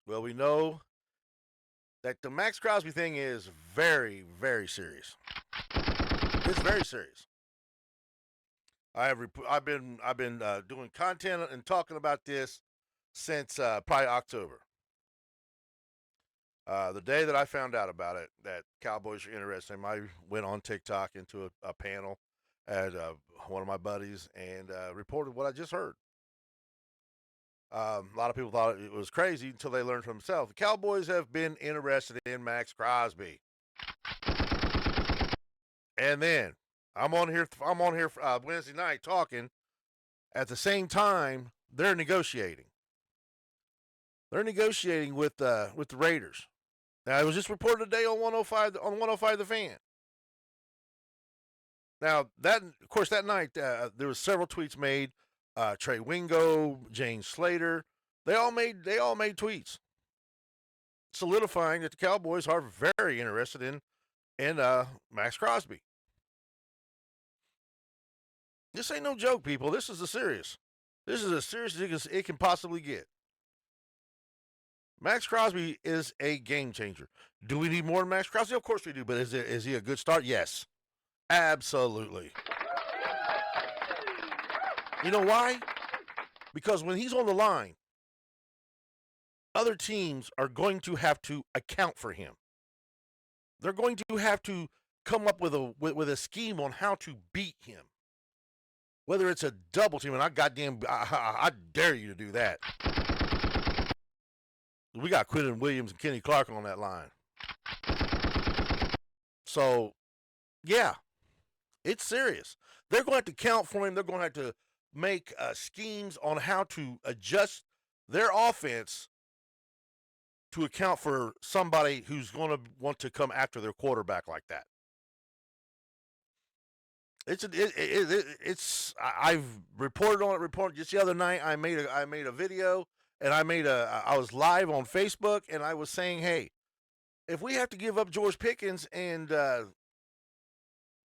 Well, we know that the Max Crosby thing is very, very serious. It's very serious. I've been doing content and talking about this since probably October. The day that I found out about it, that Cowboys are interested, I went on TikTok into a panel at one of my buddies and reported what I just heard. A lot of people thought it was crazy until they learned for themselves. The Cowboys have been interested in Max Crosby, and then I'm on here. Wednesday night talking. At the same time, they're negotiating. They're negotiating with the Raiders. Now, it was just reported today on 105 The Fan. Now that, of course, that night there was several tweets made. Trey Wingo, Jane Slater, they all made tweets solidifying that the Cowboys are very interested in Max Crosby. This ain't no joke, people. This is a serious. This is as serious as it can possibly get. Max Crosby is a game changer. Do we need more than Max Crosby? Of course we do. But is he a good start? Yes, absolutely. You know why? Because when he's on the line, other teams are going to have to account for him. They're going to have to come up with a scheme on how to beat him. Whether it's a double team, and I dare you to do that. We got Quinton Williams and Kenny Clark on that line. So, yeah, it's serious. They're going to have to count for him. They're going to have to make schemes on how to adjust their offense to account for somebody who's going to want to come after their quarterback like that. I've reported on it. Reported just the other night. I made a video and I was live on Facebook and I was saying, hey, if we have to give up George Pickens and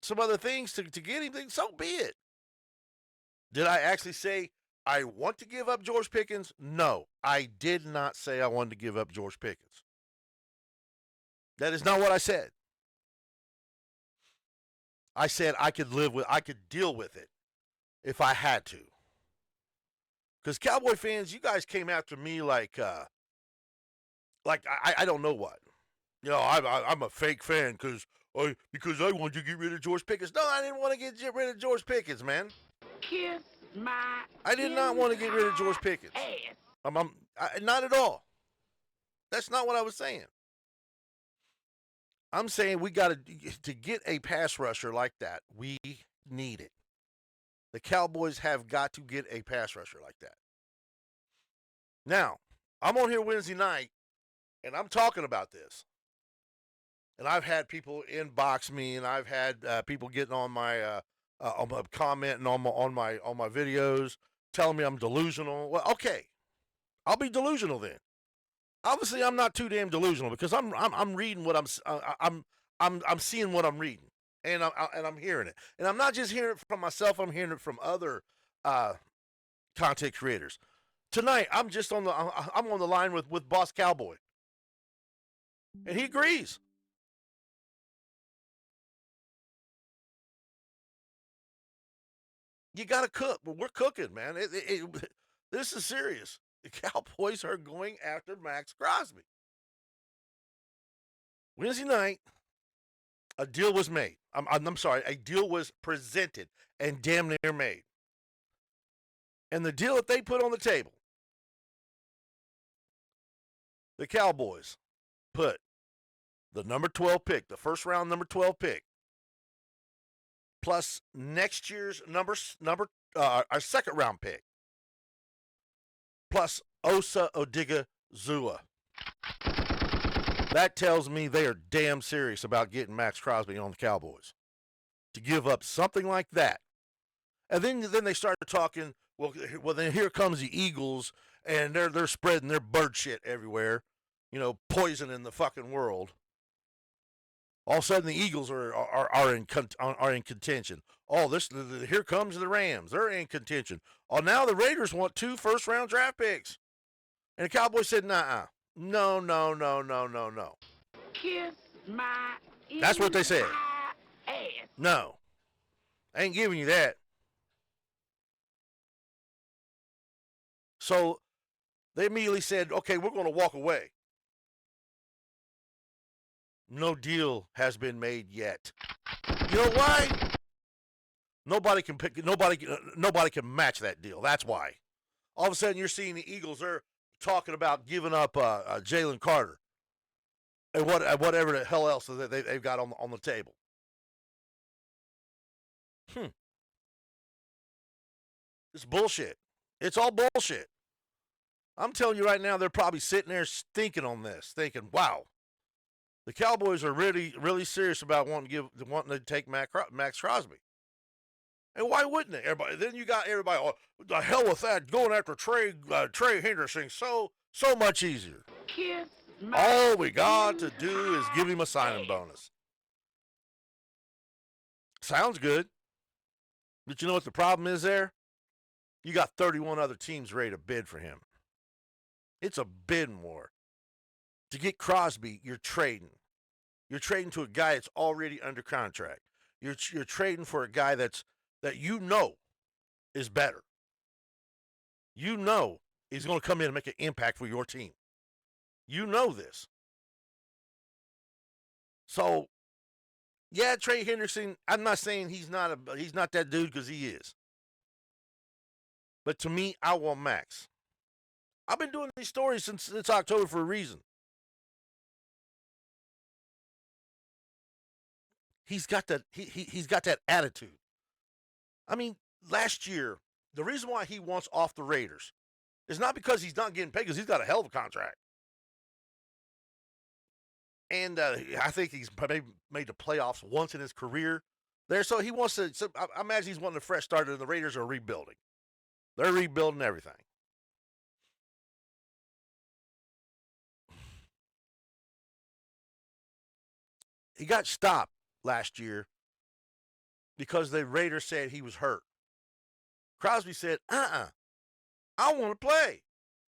some other things to get him, then so be it. Did I actually say I want to give up George Pickens? No, I did not say I wanted to give up George Pickens. That is not what I said. I said I could deal with it if I had to. Because Cowboy fans, you guys came after me like I don't know what. You know, I'm a fake fan because I wanted to get rid of George Pickens. No, I didn't want to get rid of George Pickens, man. Kiss my I did not want to get rid of George entire Pickens. ass. Not at all. That's not what I was saying. I'm saying we got to get a pass rusher like that. We need it. The Cowboys have got to get a pass rusher like that. Now, I'm on here Wednesday night and I'm talking about this. And I've had people inbox me, and I've had people getting on my commenting on my videos, telling me I'm delusional. Well, okay, I'll be delusional then. Obviously, I'm not too damn delusional because I'm reading what I'm seeing what I'm reading, and I'm hearing it, and I'm not just hearing it from myself. I'm hearing it from other uh, content creators. Tonight, I'm on the line with Boss Cowboy, and he agrees. You got to cook. Well, we're cooking, man. This is serious. The Cowboys are going after Max Crosby. Wednesday night, a deal was made. I'm sorry, a deal was presented and damn near made. And the deal that they put on the table, the Cowboys put the number 12 pick, the first round number 12 pick, plus next year's our second round pick, plus Osa Odiga Zua. That tells me they are damn serious about getting Max Crosby on the Cowboys. To give up something like that. And then they started talking, well then here comes the Eagles and they're spreading their bird shit everywhere, poisoning the fucking world. All of a sudden the Eagles are in contention. Oh, here comes the Rams. They're in contention. Oh, now the Raiders want 2 first round draft picks. And the Cowboys said, nah, No, no, no, no, no, no. Kiss my That's what they entire said. ass. No, I ain't giving you that. So they immediately said, okay, we're going to walk away. No deal has been made yet. You know why? Nobody can match that deal. That's why. All of a sudden, you're seeing the Eagles. They're talking about giving up Jalen Carter and whatever the hell else that they've got on the table. Hmm. It's bullshit. It's all bullshit. I'm telling you right now, they're probably sitting there thinking on this, thinking, "Wow, the Cowboys are really, really serious about wanting to take Max Crosby." And why wouldn't they? Everybody. Then you got everybody. Oh, the hell with that. Going after Trey Henderson so much easier. Kiss my All we got to do is give entire him a signing ass. bonus. Sounds good. But you know what the problem is there? You got 31 other teams ready to bid for him. It's a bidding war. To get Crosby, you're trading. You're trading to a guy that's already under contract. You're trading for a guy that you know is better. You know he's going to come in and make an impact for your team. You know this. So, yeah, Trey Henderson, I'm not saying he's not that dude, because he is. But to me, I want Max. I've been doing these stories since October for a reason. He's got that attitude. I mean, last year, the reason why he wants off the Raiders is not because he's not getting paid, because he's got a hell of a contract. And I think he's probably made the playoffs once in his career there. So he wants to. So I imagine he's wanting a fresh start, and the Raiders are rebuilding. They're rebuilding everything. He got stopped last year because the Raiders said he was hurt. Crosby said, I want to play.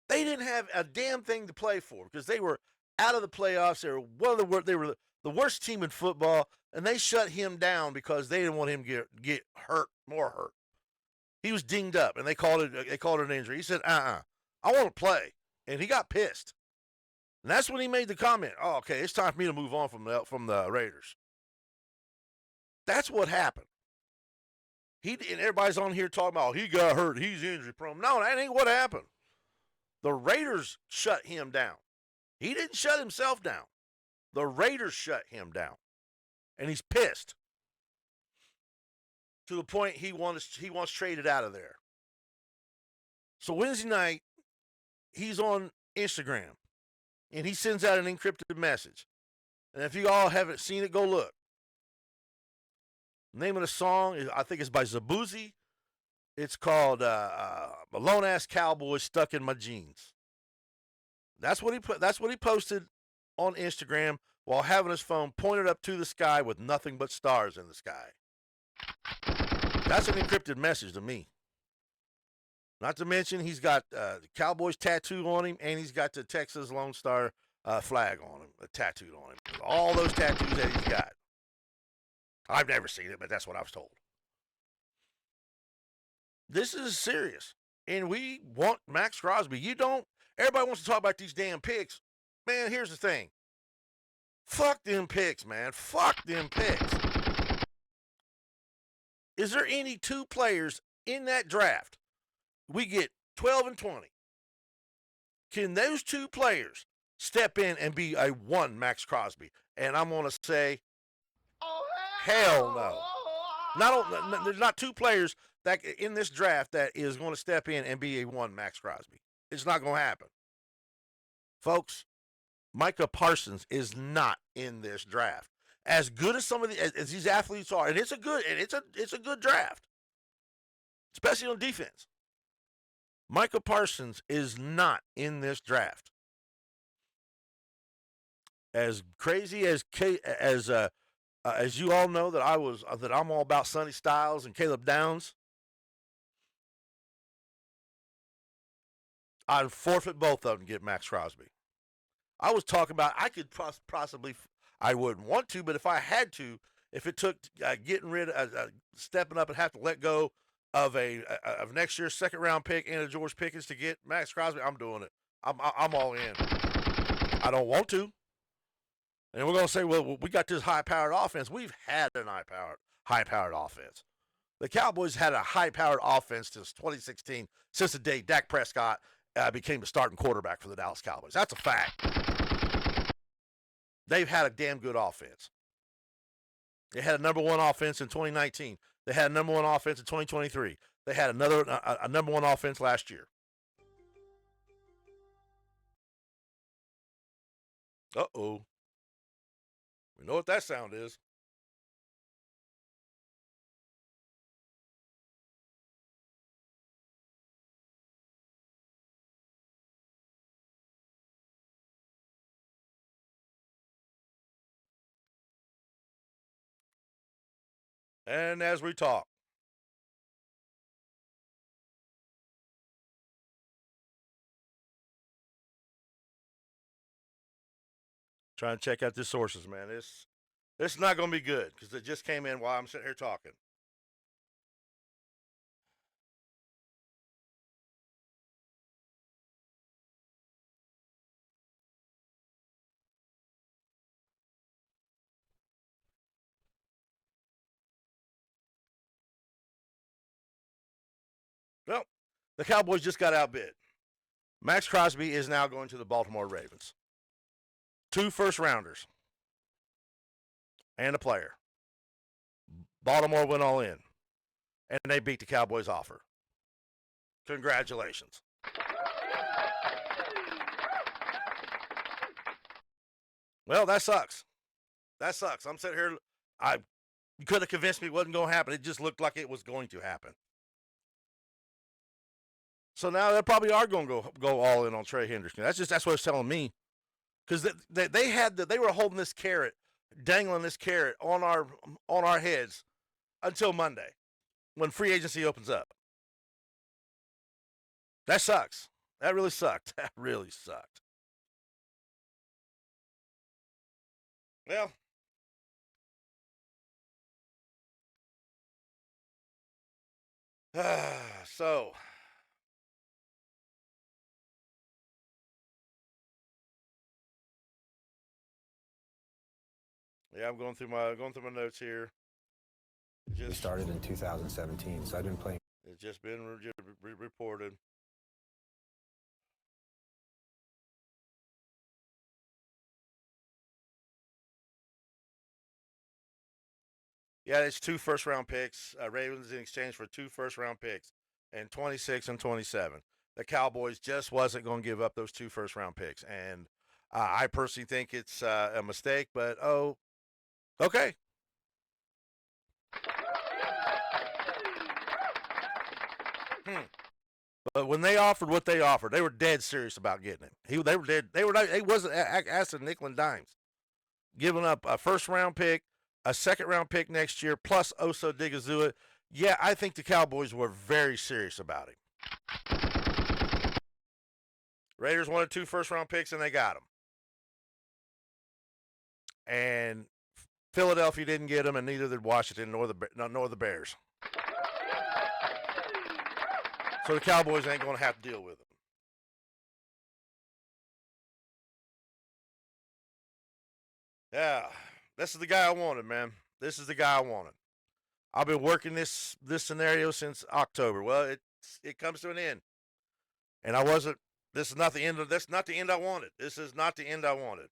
They didn't have a damn thing to play for because they were out of the playoffs. They were the worst team in football, and they shut him down because they didn't want him to get hurt, more hurt. He was dinged up, and they called it an injury. He said, I want to play, and he got pissed. And that's when he made the comment, "Oh, okay, it's time for me to move on from the Raiders." That's what happened. And everybody's on here talking about, he got hurt, he's injury prone. No, that ain't what happened. The Raiders shut him down. He didn't shut himself down. The Raiders shut him down, and he's pissed to the point he wants traded out of there. So Wednesday night, he's on Instagram, and he sends out an encrypted message. And if you all haven't seen it, go look. The name of the song is, I think it's by Zabuzi. It's called "Alone Ass Cowboy Stuck in My Jeans." That's what he put. That's what he posted on Instagram while having his phone pointed up to the sky with nothing but stars in the sky. That's an encrypted message to me. Not to mention he's got the Cowboys tattoo on him, and he's got the Texas Lone Star flag on him, tattooed on him. All those tattoos that he's got. I've never seen it, but that's what I was told. This is serious. And we want Max Crosby. You don't. Everybody wants to talk about these damn picks. Man, here's the thing. Fuck them picks, man. Fuck them picks. Is there any two players in that draft? We get 12 and 20. Can those two players step in and be a one Max Crosby? And I'm going to say, hell no. There's not two players that in this draft that is going to step in and be a one Max Crosby. It's not going to happen. Folks, Micah Parsons is not in this draft. As good as as these athletes are, and it's a good draft, especially on defense. Micah Parsons is not in this draft. As crazy as you all know that I'm all about Sonny Styles and Caleb Downs, I'd forfeit both of them to get Max Crosby. I was talking about I could possibly, I wouldn't want to, but if I had to, if it took getting rid of, stepping up and have to let go of of next year's second round pick and a George Pickens to get Max Crosby, I'm doing it. I'm all in. I don't want to. And we're gonna say, well, we got this high powered offense. We've had an high powered offense. The Cowboys had a high powered offense since 2016, since the day Dak Prescott became the starting quarterback for the Dallas Cowboys. That's a fact. They've had a damn good offense. They had a number one offense in 2019. They had a number one offense in 2023. They had a number one offense last year. Uh-oh. We know what that sound is. And as we talk, trying to check out the sources, man. It's not going to be good because it just came in while I'm sitting here talking. Well, the Cowboys just got outbid. Max Crosby is now going to the Baltimore Ravens. 2 first rounders and a player. Baltimore went all in, and they beat the Cowboys' offer. Congratulations. Well, that sucks. That sucks. I'm sitting here. You could have convinced me it wasn't going to happen. It just looked like it was going to happen. So now they probably are going to go all in on Trey Hendrickson. That's what it's telling me, because they were holding this carrot, dangling this carrot on our heads until Monday, when free agency opens up. That sucks. That really sucked. That really sucked. Well, so yeah, I'm going through my notes here. We started in 2017, so I've been playing. It's just been reported. Yeah, it's 2 first round picks. Ravens in exchange for 2 first round picks and 26 and 27. The Cowboys just wasn't going to give up those 2 first round picks, and I personally think it's a mistake. But okay. But when they offered what they offered, they were dead serious about getting it. They were dead. They were. They wasn't asking nickel and dimes, giving up a first round pick, a second round pick next year, plus Osa Digazua. Yeah, I think the Cowboys were very serious about him. Raiders wanted 2 first round picks and they got them. And Philadelphia didn't get them, and neither did Washington nor the Bears. So the Cowboys ain't going to have to deal with them. Yeah, this is the guy I wanted, man. This is the guy I wanted. I've been working this scenario since October. Well, it comes to an end, and I wasn't. This is not the end of. That's not the end I wanted. This is not the end I wanted.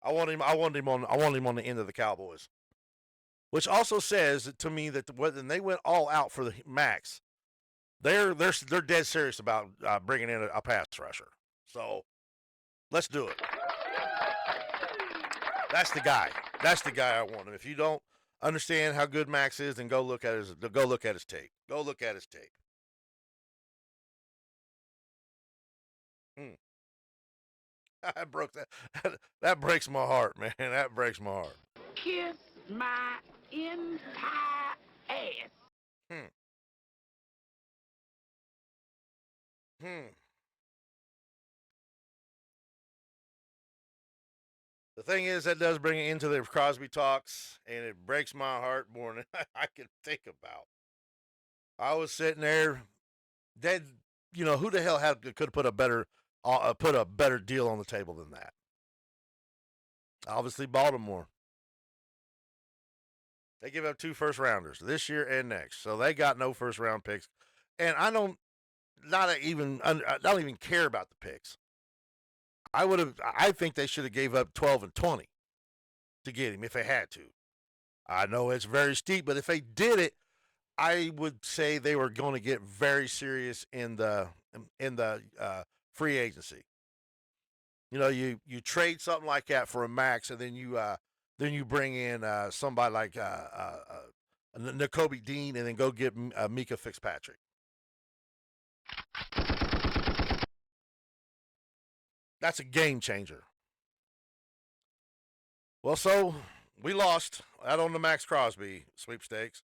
I wanted him on the end of the Cowboys, which also says to me that when they went all out for the max, they're dead serious about bringing in a pass rusher. So let's do it. That's the guy. That's the guy I want. And if you don't understand how good Max is, then go look at his tape. Go look at his tape. That broke that. That breaks my heart, man. That breaks my heart. Kiss my entire ass. Hmm. Hmm. The thing is, that does bring it into the Crosby talks, and it breaks my heart more than I can think about. I was sitting there, dead. Who the hell could have put a better deal on the table than that? Obviously, Baltimore. They give up 2 first rounders this year and next, so they got no first round picks. And I don't even care about the picks. I think they should have gave up 12 and 20 to get him if they had to. I know it's very steep, but if they did it, I would say they were going to get very serious in the free agency. You trade something like that for a max, and then you bring in somebody like N'Kobe Dean, and then go get Mika Fitzpatrick. That's a game changer. Well, so we lost out on the Max Crosby sweepstakes.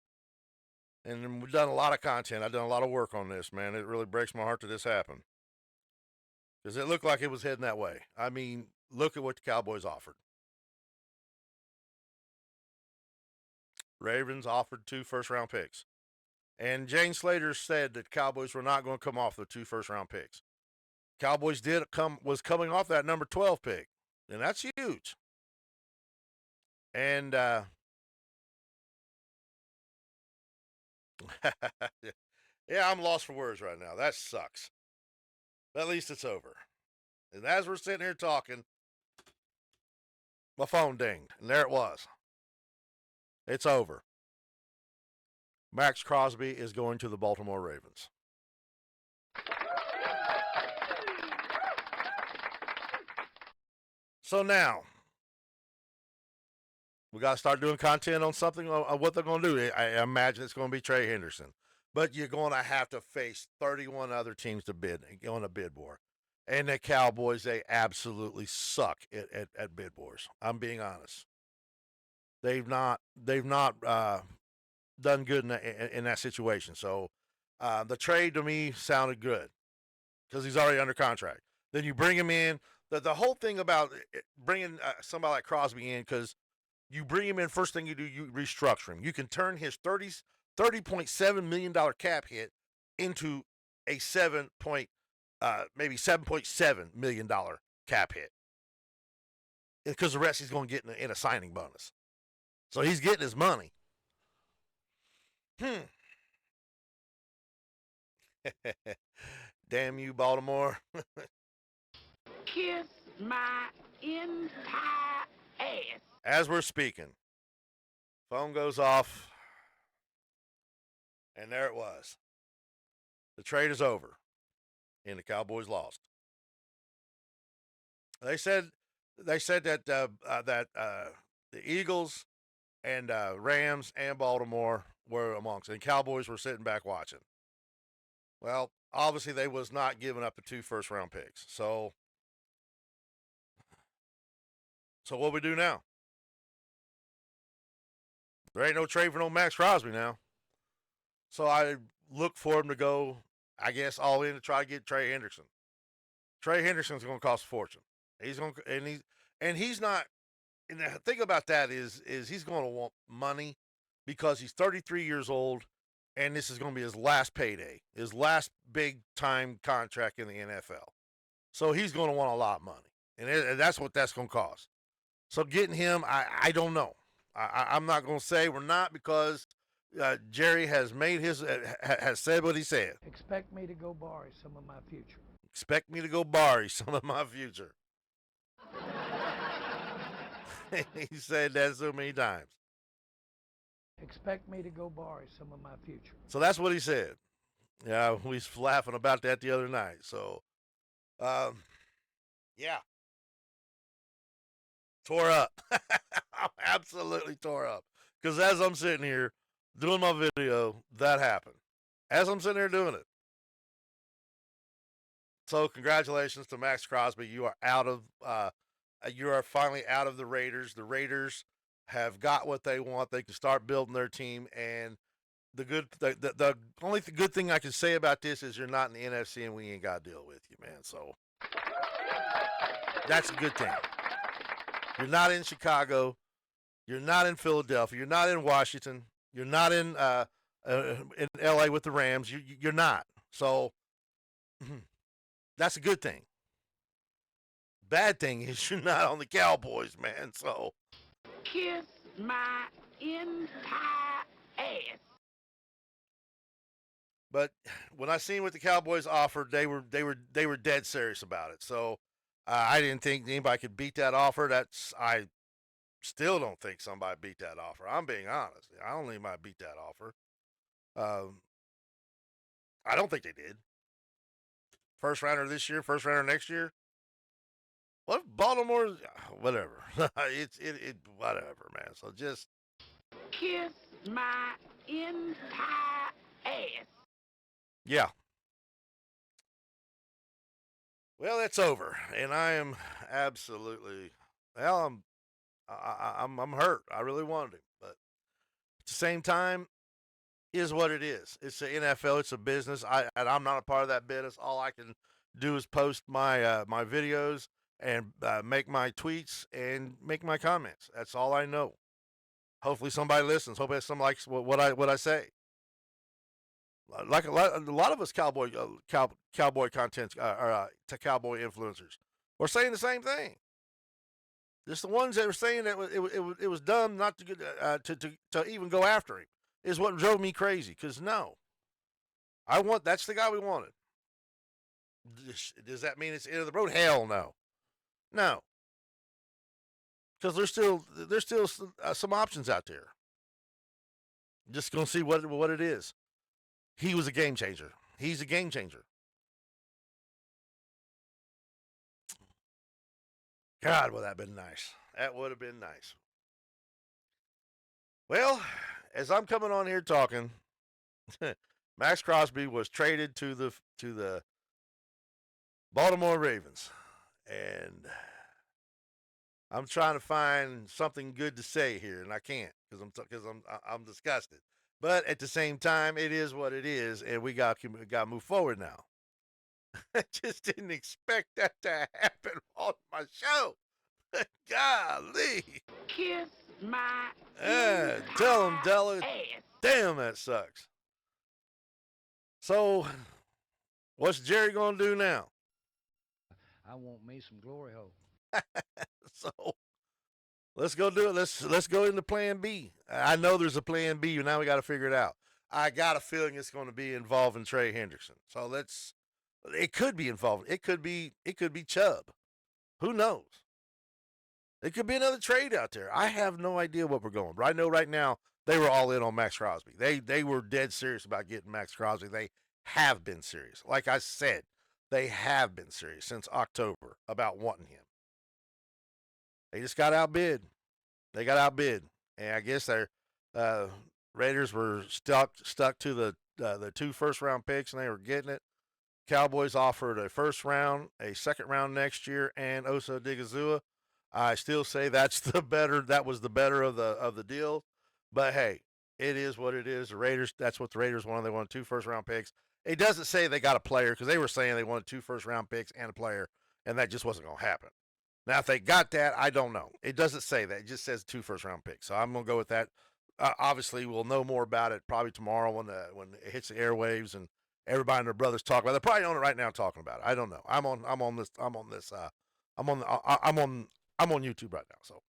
And we've done a lot of content. I've done a lot of work on this, man. It really breaks my heart that this happened. Because it looked like it was heading that way. I mean, look at what the Cowboys offered. Ravens offered 2 first-round picks. And Jane Slater said that Cowboys were not going to come off the 2 first-round picks. Cowboys was coming off that number 12 pick. And that's huge. And yeah, I'm lost for words right now. That sucks. But at least it's over. And as we're sitting here talking, my phone dinged, and there it was. It's over. Max Crosby is going to the Baltimore Ravens. So now, we got to start doing content on something, on what they're going to do. I imagine it's going to be Trey Henderson. But you're going to have to face 31 other teams to bid on a bid war. And the Cowboys, they absolutely suck at bid wars. I'm being honest. They've not done good in that situation. So the trade to me sounded good because he's already under contract. Then you bring him in. The whole thing about bringing somebody like Crosby in, because you bring him in, first thing you do, you restructure him. You can turn his $30.7 million cap hit into a maybe $7.7 million cap hit. Because the rest he's going to get in a signing bonus. So he's getting his money. Damn you, Baltimore. Kiss my entire ass. As we're speaking, phone goes off, and there it was. The trade is over, and the Cowboys lost. They said that the Eagles and Rams and Baltimore were amongst, and Cowboys were sitting back watching. Well, obviously they was not giving up the 2 first-round picks. So what we do now? There ain't no trade for no Max Crosby now. So I look for him to go, I guess, all in to try to get Trey Henderson. Trey Henderson's going to cost a fortune. He's not. And the thing about that is he's going to want money because he's 33 years old, and this is going to be his last payday, his last big time contract in the NFL. So he's going to want a lot of money, and that's what that's going to cost. So getting him, I don't know. I'm not going to say we're not, because Jerry has has said what he said. Expect me to go borrow some of my future. Expect me to go borrow some of my future. He said that so many times. Expect me to go borrow some of my future. So that's what he said. Yeah, we was laughing about that the other night. So, yeah. Tore up. I'm absolutely tore up. Because as I'm sitting here doing my video, that happened. As I'm sitting here doing it. So congratulations to Max Crosby. You are finally out of the Raiders. The Raiders have got what they want. They can start building their team. And the only good thing I can say about this is you're not in the NFC and we ain't got to deal with you, man. So that's a good thing. You're not in Chicago. You're not in Philadelphia. You're not in Washington. You're not in L.A. with the Rams. You're not. So that's a good thing. Bad thing is you're not on the Cowboys, man. So Kiss my entire ass. but when I seen what the Cowboys offered, they were dead serious about it. So I didn't think anybody could beat that offer. I still don't think somebody beat that offer. I'm being honest. I don't think anybody beat that offer. Um, I don't think they did. First rounder this year, first rounder next year. What if Baltimore? Whatever. It whatever, man. So just Kiss my entire ass. yeah. Well, it's over, and I am absolutely. Well, I'm hurt. I really wanted him, but at the same time, is what it is. It's the NFL. It's a business. And I'm not a part of that business. All I can do is post my videos and make my tweets and make my comments. That's all I know. Hopefully somebody listens. Hopefully somebody likes what I say. Like a lot of us cowboy content to cowboy influencers, we're saying the same thing. Just the ones that were saying that it was dumb not to get to even go after him is what drove me crazy. Because no, that's the guy we wanted. Does that mean it's the end of the road? Hell no, no. Because there's still some options out there. Just gonna see what it is. He was a game changer. He's a game changer. God, would that have been nice. That would have been nice. Well, as I'm coming on here talking, Max Crosby was traded to the Baltimore Ravens, and I'm trying to find something good to say here, and I can't because I'm disgusted. But at the same time, it is what it is, and we got to move forward now. I just didn't expect that to happen on my show. Golly. Kiss my Tell him, entire Della. ass. Damn, that sucks. So, what's Jerry going to do now? I want me some glory hole. So, let's go do it. Let's go into plan B. I know there's a plan B, but now we got to figure it out. I got a feeling it's going to be involving Trey Hendrickson. So it could be involved. It could be Chubb. Who knows? It could be another trade out there. I have no idea what we're going. But I know right now they were all in on Max Crosby. They were dead serious about getting Max Crosby. They have been serious. Like I said, they have been serious since October about wanting him. They just got outbid. They got outbid, and I guess their Raiders were stuck to the 2 first-round picks, and they were getting it. Cowboys offered a first round, a second round next year, and Osa Digazua. I still say that was the better of the deal. But hey, it is what it is. The Raiders, that's what the Raiders wanted. They wanted 2 first round picks. It doesn't say they got a player because they were saying they wanted 2 first round picks and a player, and that just wasn't going to happen. Now, if they got that, I don't know. It doesn't say that. It just says 2 first round picks. So I'm going to go with that. Obviously, we'll know more about it probably tomorrow when it hits the airwaves and everybody and their brothers talk about it. They're probably on it right now talking about it. I don't know. I'm on YouTube right now. So,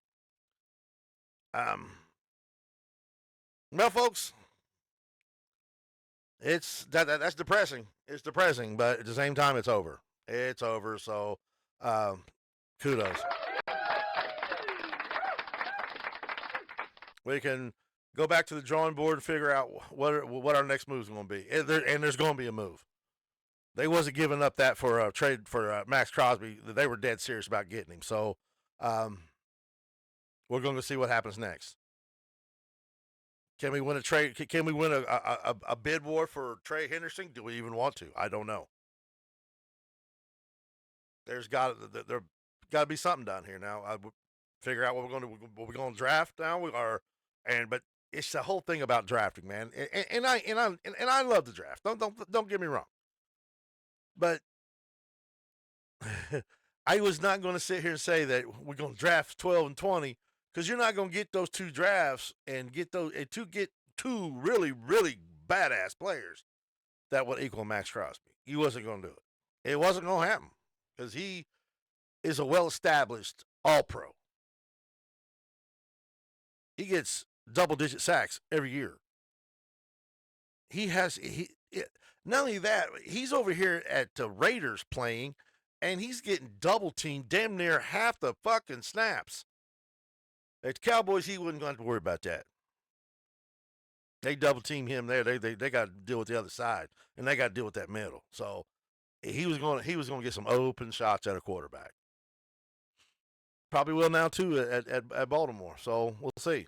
well, folks, that's depressing. It's depressing, but at the same time, it's over. It's over. So, kudos. We can go back to the drawing board and figure out what our next move is going to be. And there's going to be a move. They wasn't giving up that for a trade for Max Crosby. They were dead serious about getting him. So we're going to see what happens next. Can we win a trade? Can we win a bid war for Trey Henderson? Do we even want to? I don't know. There got to be something done here now. I would figure out what we're going to draft now. But it's the whole thing about drafting, man. And I love the draft. Don't get me wrong. But I was not going to sit here and say that we're going to draft 12 and 20 because you're not going to get those two drafts and get two really, really badass players that would equal Max Crosby. He wasn't going to do it. It wasn't going to happen because he is a well-established All-Pro. He gets double-digit sacks every year. Not only that, he's over here at the Raiders playing, and he's getting double teamed damn near half the fucking snaps. At the Cowboys, he wasn't going to have to worry about that. They double team him there. They got to deal with the other side, and they got to deal with that middle. So he was going to get some open shots at a quarterback. Probably will now too at Baltimore. So we'll see.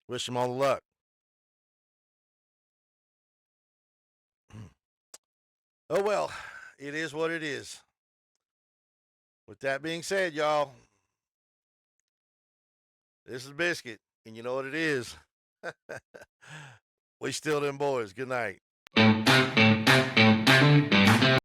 Wish him all the luck. Oh well, it is what it is. With that being said, y'all, this is Biscuit, and you know what it is. We still them boys. Good night.